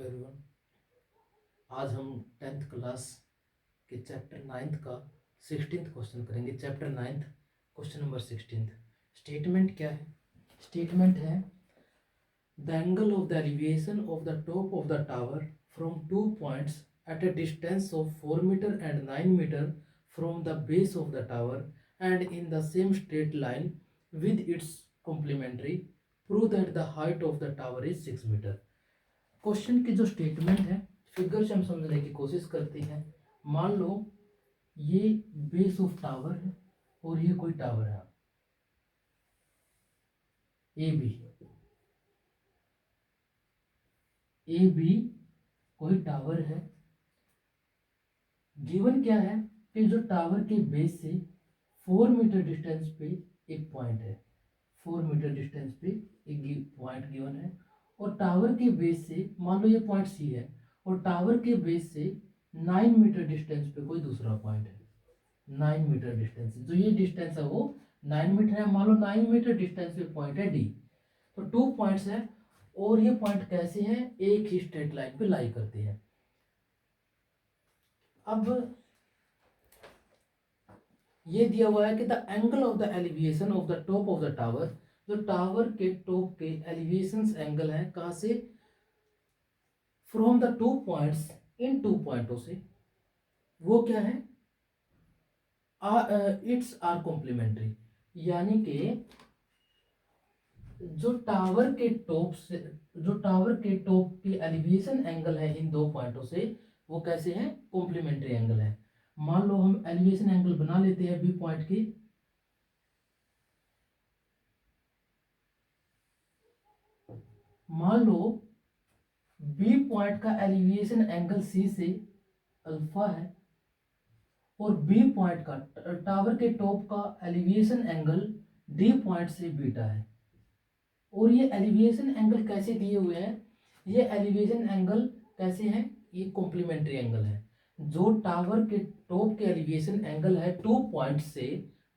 Everyone. आज हम 10th class के चैप्टर 9th का 16th क्वेश्चन करेंगे। Chapter 9th question number 16th। Statement क्या है? स्टेटमेंट है the angle of the elevation of the top of the tower from 2 points at a distance of 4 meter and 9 meter from the base of the tower and in the same straight line with its complementary prove that the height of the tower is 6 meter। Question की जो statement है figure से हम समझने की कोशिश करते हैं। मान लो ये बेस ऑफ टावर है और ये कोई टावर है ए बी कोई टावर है। गिवन क्या है कि जो टावर के बेस से 4 मीटर डिस्टेंस पे एक पॉइंट है, 4 मीटर डिस्टेंस पे एक पॉइंट गिवन है और टावर के बेस से मान लो ये पॉइंट सी है और टावर के बेस से 9 मीटर डिस्टेंस पे कोई दूसरा पॉइंट है। 9 मीटर डिस्टेंस, जो ये डिस्टेंस है वो 9 मीटर है। मान लो 9 मीटर डिस्टेंस पे पॉइंट है डी। तो 2 पॉइंट्स है और ये पॉइंट कैसे हैं? एक ही स्ट्रेट लाइन पे लाई करते हैं। अब ये दिया हुआ है कि the angle of the elevation of the top of the tower, जो टावर के टॉप के एलिवेशन एंगल है कहां से? फ्रॉम द 2 पॉइंट्स, इन 2 पॉइंटों से। वो क्या है? इट्स आर कॉम्प्लीमेंट्री, यानी कि जो टावर के टॉप से, जो टावर के टॉप की एलिवेशन एंगल है इन 2 पॉइंटों से, वो कैसे है? कॉम्प्लीमेंट्री एंगल है। मान लो हम एलिवेशन एंगल बना लेते हैं बी पॉइंट की। मान लो बी पॉइंट का एलिवेशन एंगल सी से अल्फा है और बी पॉइंट का, टावर के टॉप का एलिवेशन एंगल डी पॉइंट से बीटा है। और ये एलिवेशन एंगल कैसे दिए हुए हैं? ये एलिवेशन एंगल कैसे हैं? ये कॉम्प्लीमेंट्री एंगल है। जो टावर के टॉप के एलिवेशन एंगल है 2 पॉइंट से,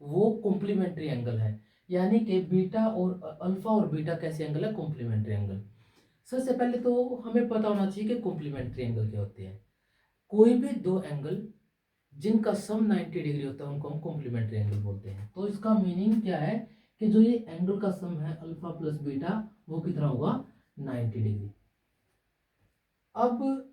वो कॉम्प्लीमेंट्री एंगल है। यानी कि बीटा और अल्फा और बीटा कैसे एंगल है? Complementary angle. सबसे पहले तो हमें पता होना चाहिए कि कॉम्प्लीमेंट्री एंगल क्या होते हैं। कोई भी दो एंगल जिनका सम 90 डिग्री होता है उनको हम कॉम्प्लीमेंट्री एंगल बोलते हैं। तो इसका मीनिंग क्या है कि जो ये एंगल का सम है अल्फा प्लस बीटा, वो कितना होगा? 90 डिग्री। अब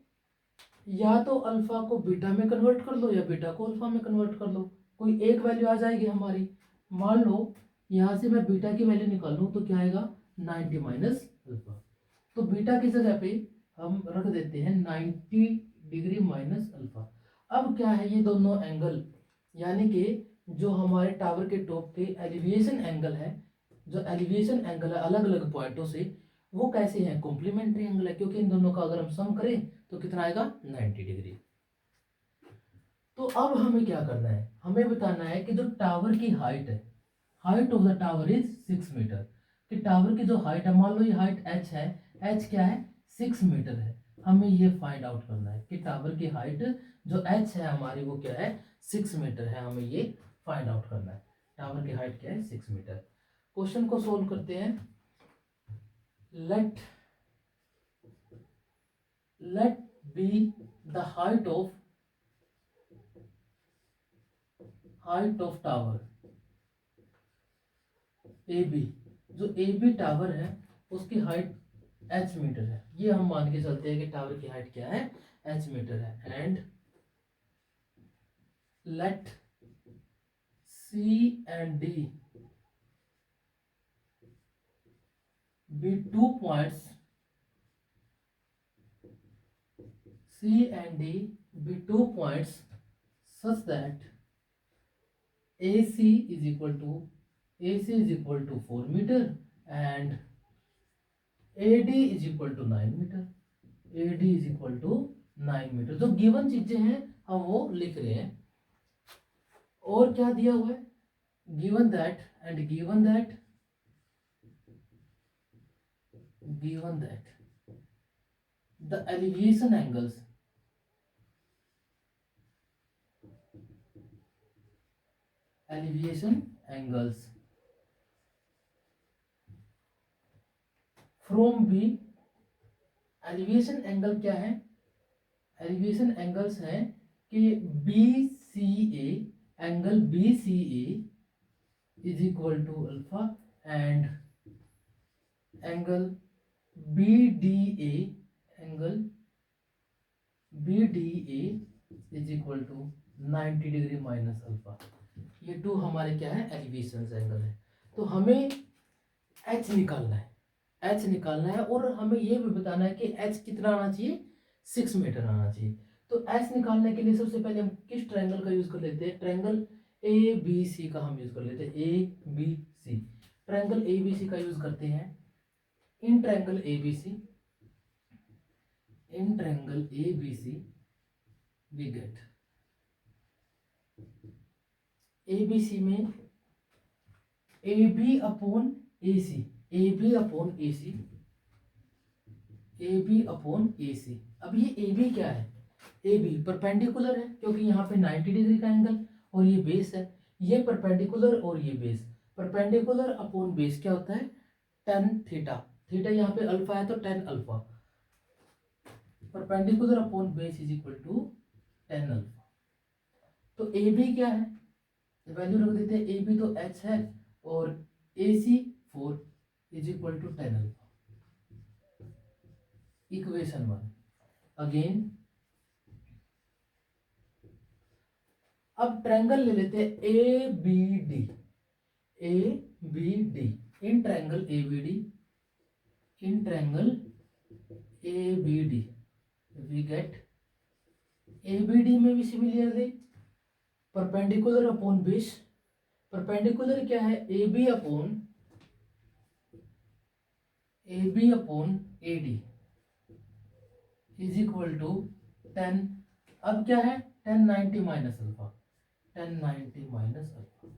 या तो अल्फा को बीटा में कन्वर्ट कर लो या बीटा को अल्फा में कन्वर्ट कर लो, कोई एक वैल्यू आ जाएगी हमारी। मान लो यहाँ से मैं बीटा की वैल्यू निकालूं तो क्या आएगा? 90 माइनस अल्फा। तो बीटा की जगह पे हम रख देते हैं 90 डिग्री माइनस अल्फा। अब क्या है? ये दोनों एंगल, यानी कि जो हमारे टावर के टॉप के एलिवेशन एंगल है, जो एलिवेशन एंगल है अलग अलग पॉइंटों से, वो कैसे हैं? कॉम्प्लीमेंट्री एंगल है, क्योंकि इन दोनों का अगर हम सम करें तो कितना आएगा? 90 डिग्री। तो अब हमें क्या करना है? हमें बताना है कि जो टावर की हाइट है, height of the tower is 6 metre. कि टावर की जो हाइट है, मान लो ये हाइट h है, h क्या है? 6 मीटर है। हमें ये फाइंड आउट करना है कि टावर की हाइट जो h है हमारी, वो क्या है? 6 मीटर है। हमें ये फाइंड आउट करना है टावर की हाइट क्या है? 6 मीटर। क्वेश्चन को सोल्व करते हैं। Let be the height of tower A B. जो ए बी टावर है उसकी हाइट h मीटर है। ये हम मान के चलते हैं कि टावर की हाइट क्या है? h मीटर है। And let C and D be 2 points, C and D be 2 points such that AC is equal to 4 meter and AD is equal to 9 meter। AD is equal to 9 metre. जो given चीजें हैं हम वो लिख रहे हैं। और क्या दिया हुआ है? Given that the elevation angles from B elevation angle क्या है, एलिवेशन एंगल्स हैं कि B C angle B C is equal to alpha and angle B D angle B D is equal to 90 degree minus alpha. ये टू हमारे क्या है, elevation angle है। तो हमें एच निकालना है, एच निकालना है और हमें ये भी बताना है कि एच कितना आना चाहिए, 6 मीटर आना चाहिए। तो एच निकालने के लिए सबसे पहले हम किस ट्रायंगल का यूज कर लेते हैं, ट्रायंगल ए बी सी का हम यूज कर लेते हैं, A B C. Triangle A B C का यूज करते हैं। In triangle A B C, in triangle A B C we get A B C में A B upon A C, A B upon A C, A B upon A C. अब ये A B क्या है, A B perpendicular है क्योंकि यहाँ पे 90 degree का एंगल और ये बेस है, ये परपेंडिकुलर और ये बेस। परपेंडिकुलर अपॉन बेस क्या होता है, tan थीटा, थीटा यहाँ पे अल्फा है तो tan alpha, perpendicular upon base is equal to tan alpha. तो ए बी क्या है, वैल्यू रख देते हैं, ए बी तो एच है और A C 4 is equal to tan alpha. Equation 1 again. अब ट्रायंगल ले लेते हैं A B D, A B D. In triangle A B D, in triangle A B D we get, A B D में भी similarly perpendicular upon base. Perpendicular क्या है, A B upon A D is equal to 10। अब क्या है, 10 90 minus alpha, 10 90 minus alpha.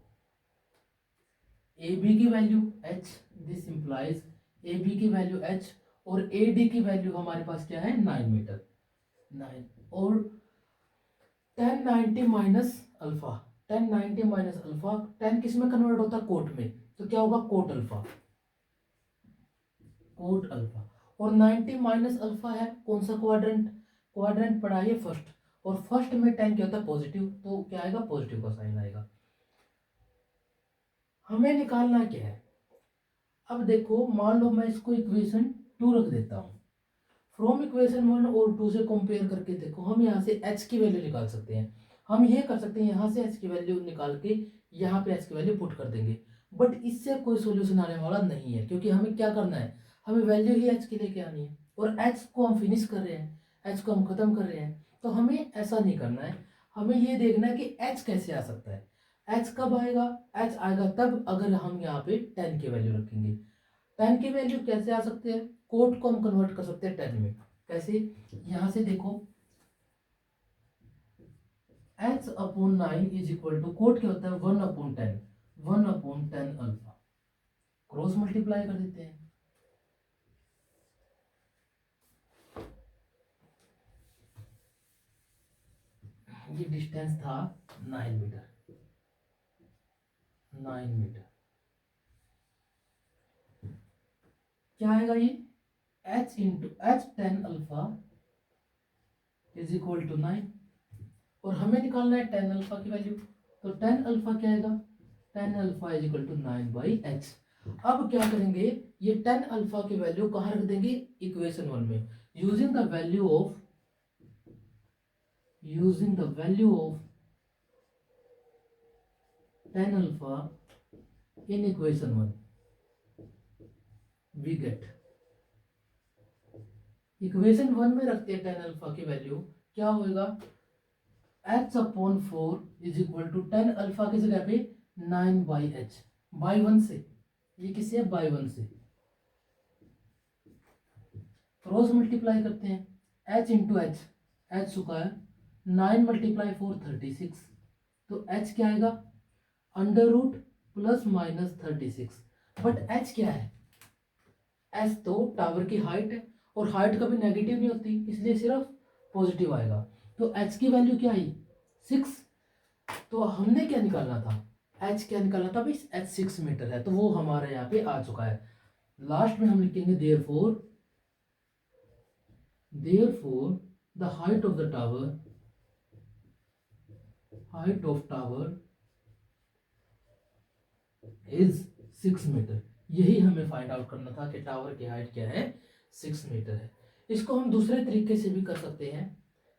ए B की value h, this implies A B की value h और ए डी की वैल्यू हमारे पास क्या है, 9 मीटर, 9 और 10 90 माइनस अल्फा, 10 90 माइनस अल्फा, 10 किस में कन्वर्ट होता है, कोट में, तो क्या होगा, कोट अल्फा, कोट अल्फा। और 90 माइनस अल्फा है कौन सा क्वाड्रेंट, क्वाड्रेंट पढ़ा है फर्स्ट, और फर्स्ट में 10 क्या होता है, पॉजिटिव, तो क्या आएगा, पॉजिटिव का साइन आएगा। हमें निकालना क्या है, अब देखो मान लो मैं इसको इक्वेशन 2 रख देता हूँ। फ्रॉम इक्वेशन 1 और 2 से कंपेयर करके देखो, हम यहाँ से h की वैल्यू निकाल सकते हैं। हम ये कर सकते हैं, यहाँ से h की वैल्यू निकाल के यहाँ पे h की वैल्यू पुट कर देंगे, बट इससे कोई सोल्यूशन आने वाला नहीं है क्योंकि हमें क्या करना है, हमें वैल्यू ही h की लेके आनी है और h को हम फिनिश कर रहे हैं, h को हम खत्म कर रहे हैं। तो हमें ऐसा नहीं करना है, हमें ये देखना है कि h कैसे आ सकता है। h कब आएगा, h आएगा तब अगर हम यहाँ पे 10 की वैल्यू रखेंगे। 10 की वैल्यू कैसे आ सकते हैं, कोट को हम कन्वर्ट कर सकते हैं 10 में, कैसे, यहाँ से देखो h upon 9 is equal to, cot क्या होता है, 1 upon 10, 1 upon 10 alpha, cross multiply कर देते हैं। ये डिस्टेंस था 9 मीटर, 9 मीटर, क्या आएगा ये, h into h 10 alpha is equal to 9, और हमें निकालना है 10 अल्फा की वैल्यू, तो 10 अल्फा क्या आएगा, 10 alpha is equal to 9 by H. अब क्या करेंगे, ये 10 अल्फा की वैल्यू कहाँ रख देंगे, इक्वेशन 1 में, using the value of 10 alpha in equation 1 we get, equation 1 में रखते हैं 10 अल्फा की वैल्यू, क्या होगा, h upon 4 is equal to 10 alpha की जगह पे 9 बाई एच, बाई 1 से, ये किससे, बाई 1 से, क्रॉस मल्टीप्लाई करते हैं, h इंटू एच, एच चुका है 9 मल्टीप्लाई 4 36, तो h क्या आएगा, under root plus minus 36, but h क्या है, h तो टावर की हाइट है और हाइट कभी नेगेटिव नहीं होती इसलिए सिर्फ पॉजिटिव आएगा, तो h की वैल्यू क्या आई, 6। तो हमने क्या निकालना था, h क्या निकालना था भाई, h 6 मीटर है, तो वो हमारे यहाँ पे आ चुका है। लास्ट में हम लिखेंगे therefore therefore the height of tower is 6 metre. यही हमें फाइंड आउट करना था कि टावर की हाइट क्या है, 6 मीटर है। इसको हम दूसरे तरीके से भी कर सकते हैं।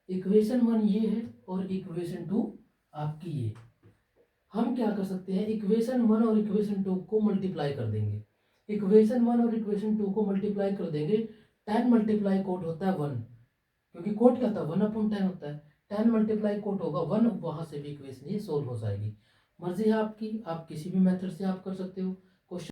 इक्वेशन 1 ये है और इक्वेशन 2 आपकी ये। हम क्या कर सकते हैं, इक्वेशन 1 और इक्वेशन 2 को मल्टीप्लाई कर देंगे। इक्वेशन 1 और इक्वेशन 2 को मल्टीप्लाई कर देंगे। 10 मल्टीप्लाई कोट होता है 1, क्योंकि कोट क्या था, 1/10 होता है। 10 मल्टीप्लाई कोट होगा 1, वहां से भी इक्वेशन ये सोल्व हो जाएगी। मर्जी है आपकी, आप किसी भी मेथड से आप कर सकते हो।